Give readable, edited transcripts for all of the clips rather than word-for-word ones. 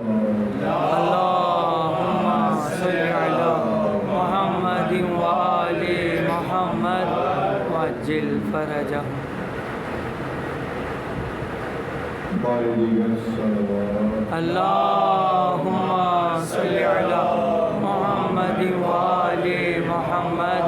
اللهم صل على محمد وآل محمد وعجل فرجهم. اللهم صل على محمد وآل محمد.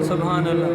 سبحان اللہ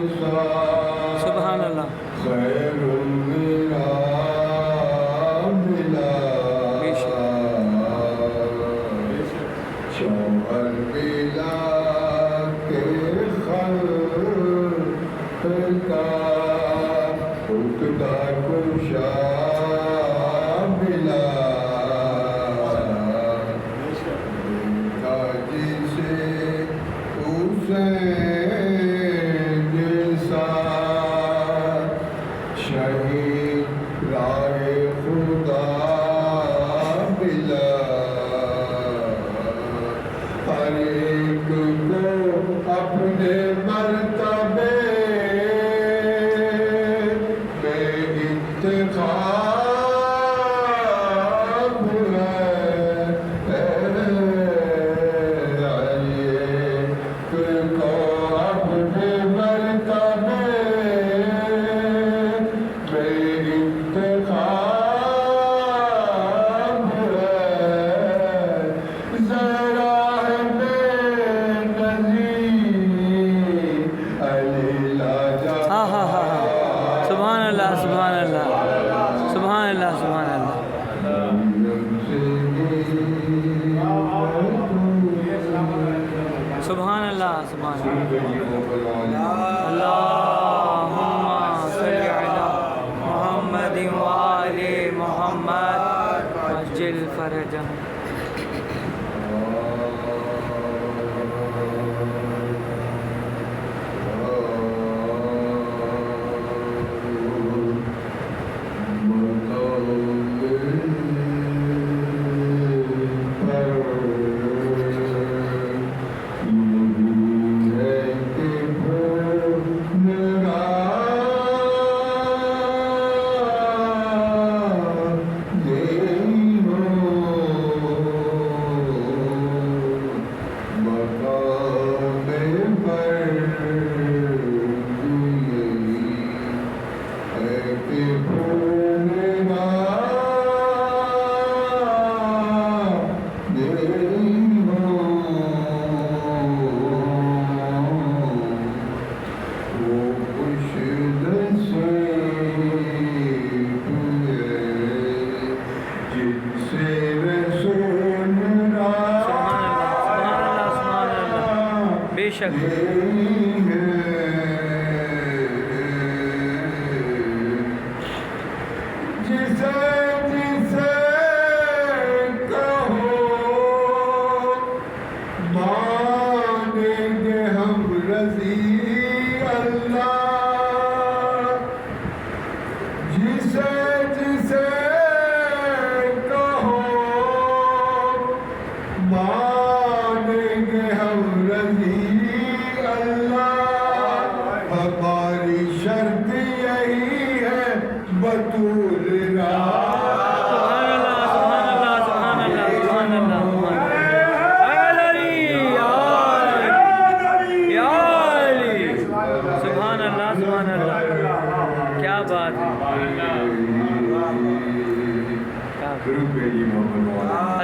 سبحان اللہ. سبحان اللہ سبحان اللہ. اللهم صل على محمد وآل محمد وعجل فرجهم. بے شک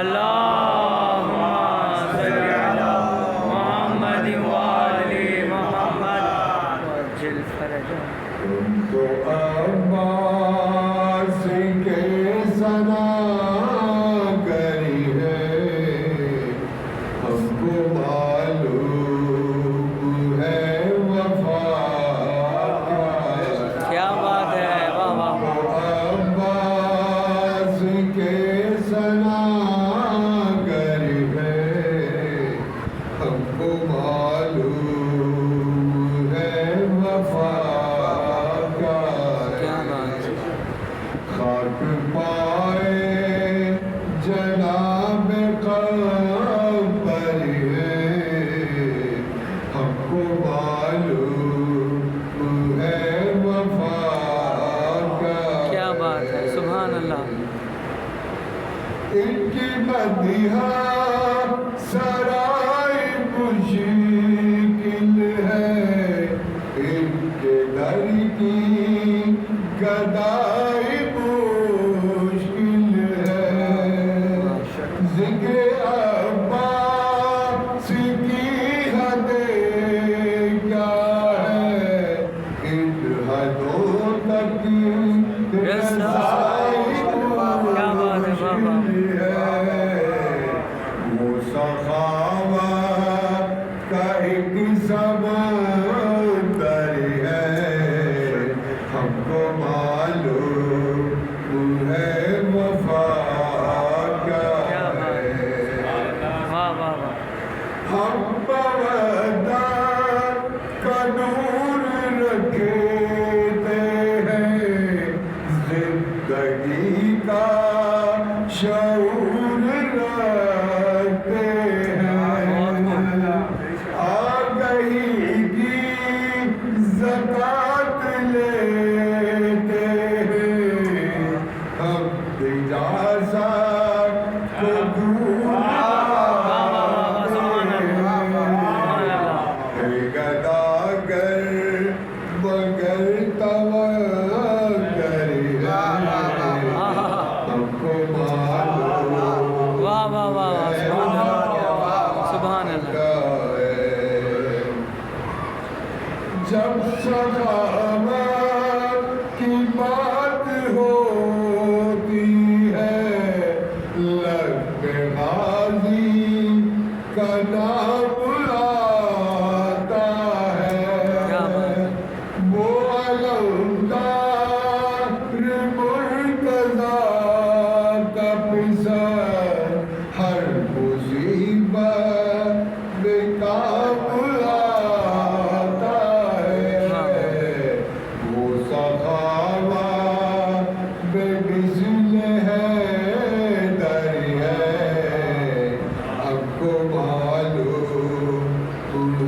اللهم صل على محمد وآل محمد تم تو عباس کے ثنا کری ہے ہم کو معلوم ہے وفا کیا بات ہے، واہ واہ عباس کے ثنا کری ہے ہم کو معلوم ہے وفا کیا بات ہے، خاک پائے جناب قبر ہے ہم کو معلوم ہے وفا کیا بات ہے، سبحان اللہ، ان کی مدیحہ سرائے مشکل ہے ان کے در کی گدائی مشکل ہے ذکر عباس کی حد کیا ہے ان حدوں تک رسائی کیا بات ہے، واہ واہ وہ سخاوت کا ایک سمندر ہے ہم کو معلوم ہے وفا کیا ہے واہ واہ واہ، ہم مودت کا نور رکھتے ہیں زندگی کا شعور رکھتے ہیں آگہی کی زکات لیتے ہیں ہم اجازت کو گداگر مگر توگر ہم کو معلوم واہ واہ واہ، سبحان اللہ، جب سخاوت کی بات ہوتی ہے لب پہ غازی کا نام آتا ہے وہ علمدار مرتضیٰ کا پسر ہر مصیبت میں کام آتا ہے وہ سخاوت بے مثل ہے در ہے ہم کو معلوم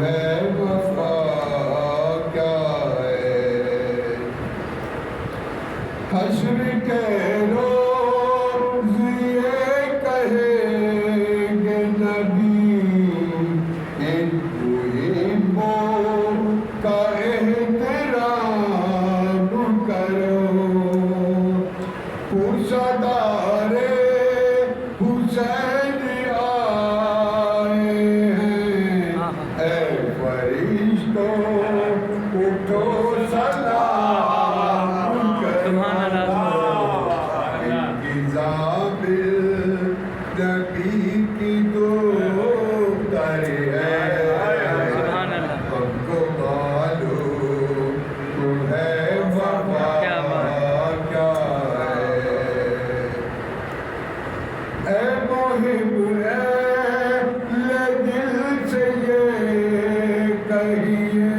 ہے وفا کیا ہے حشر کے روز یہ کہیں گے نبی ان محبوں کا احترام کرو پرسدار حسین آئے ہیں اے فرشتوں اٹھو سلام سبحان اللہ، انتظام نبی کی دختر ہے سبحان اللہ، ہم کو معلوم ہے وفا کیا بات کیا ہے اے محب اہل دل سے یہ کہیے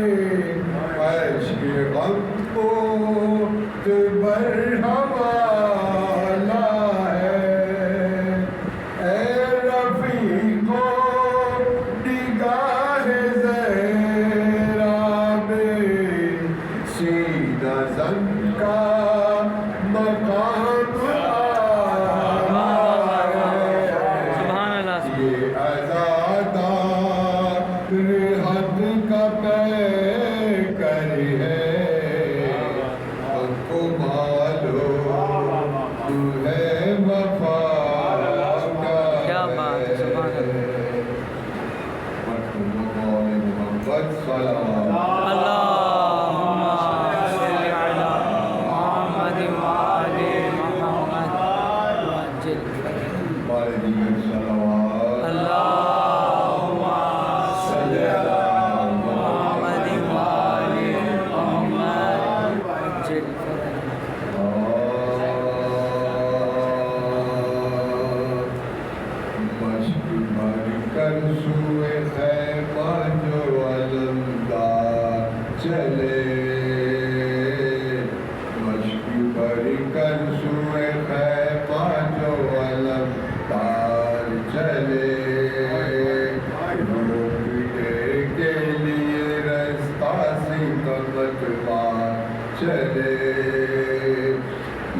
چلے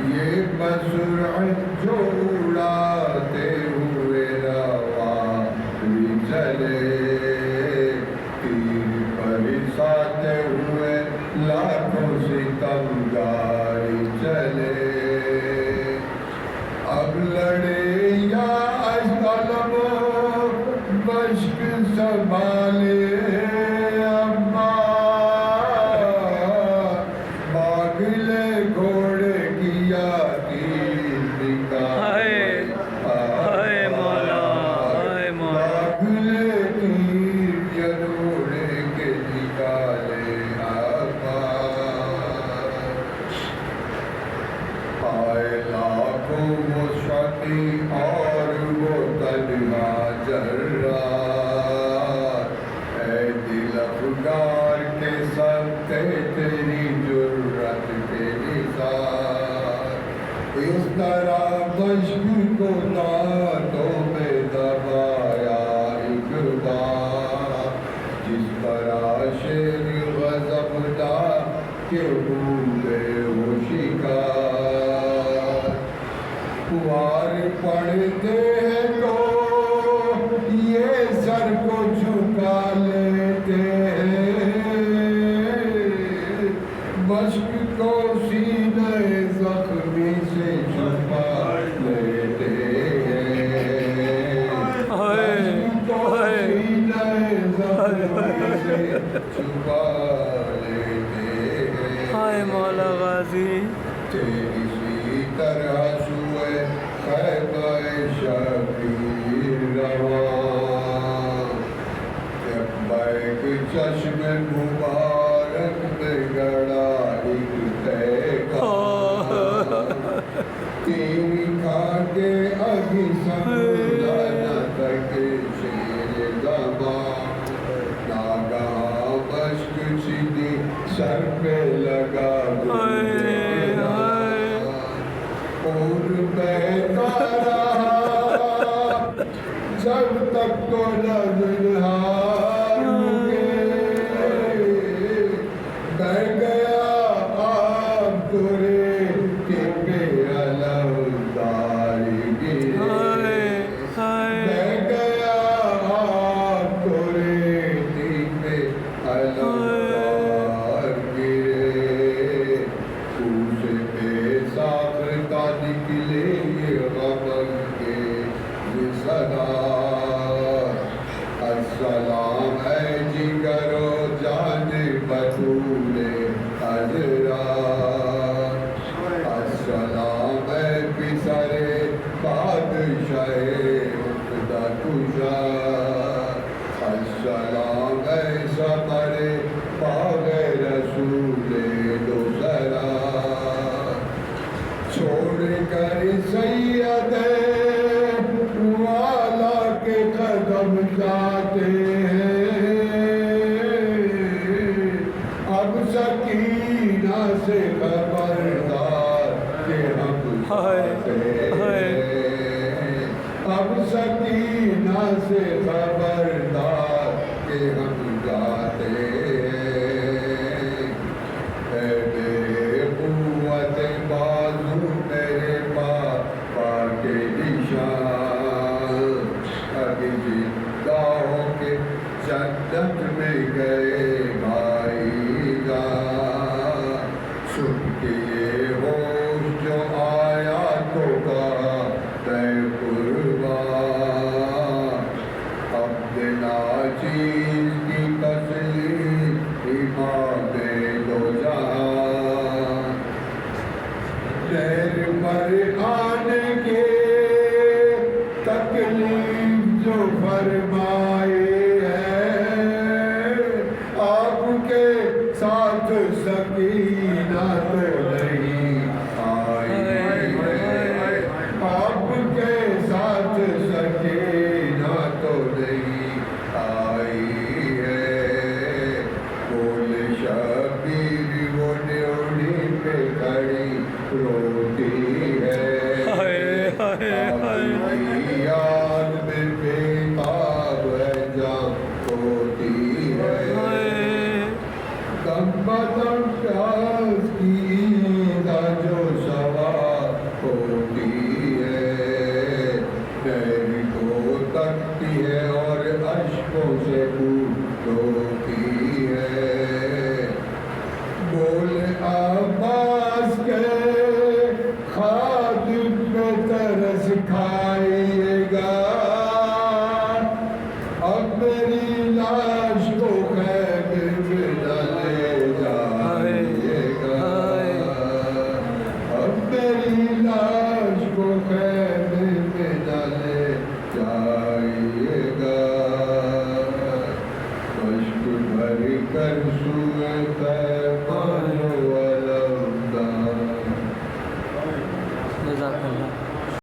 یہ بسرعت جو اڑاتے ہوئے روانی چلے تیر برساتے ہوئے لاکھوں ستمگاری چلے اب لڑے یا ظلم مشق سنبھالے اور وہ تنہا جرا اے دل افگار کے سکتے تیری جرت کے نثار اس طرح مشق کو دانتوں میں دبایا ایک بار جس طرح شیر غضب دار کے بھولے وہ شکار وار پڑھتے ہیں تو یہ سر کو جھکا لیتے ہیں مشق کو سینے زخمی سے چھپا لیتے ہیں مشق کو سینے زخمی سے چھپا لیتے ہیں ہائے مولا غازی تیری سی طرح سوئے خیبہ شبیر رواں جب بیک چشم مبارک میں گڑا ایک تیغا تیری کھا کے ابھی سمجھا نہ تکے شیر زبان ناگہاں مشق سیدھی سر پہ لگا اور بہتا رہا جب تک تو نظرہار بہ گیا آپ تورے کے پہ علمداری گرے بہ گیا آپ تورے کے پہ علمدار گرے اسے بے ساختہ نکلے یہ غم کے صدا السلام ہے جگر و جان بطول حضرات السلام ہے پسر بادشاہ عقدہ کشا السلام ہے سفر باغ رسول دوسرا چھوڑ کر سید والا کے قدم جاتے ہیں اب سکینہ سے خبردار کہ ہم جاتے ہیں اب سکینہ سے خبردار کہ ہم جاتے ہیں اے میرے قوت بازو میرے پاپا کے نشان ابھی زندہ ہو کے جنت میں گئے بھائی جان سن کے یہ ہوش جو آیا تو کہا اے قربان عبد ناچیز کی تسلیم امام دو جہاں دیر پر آنے کے تکلیف جو فرمائے ہیں آپ کے ساتھ سکینہ تو نہیں آئی ہے آپ کے ساتھ سکینہ تو نہیں آئی ہے بول شبیر وہ ڈیوڑی پہ کھڑی روتی ہے یاد میں بےتاب ہے جان ہوتی ہے محبت پیاس کی ایذا جو سوار ہوتی ہے، نہر کو تکتی ہے اور اشکوں سے دھوتی ہے۔ بول عباس کے خاطب پہ ترس کھائیے گا، اب میری لاش کو خیمے میں ڈالے جائیے گا، اب میری لاش کو خیمے میں ڈالے جائیے گا۔ مشک بھر کر سو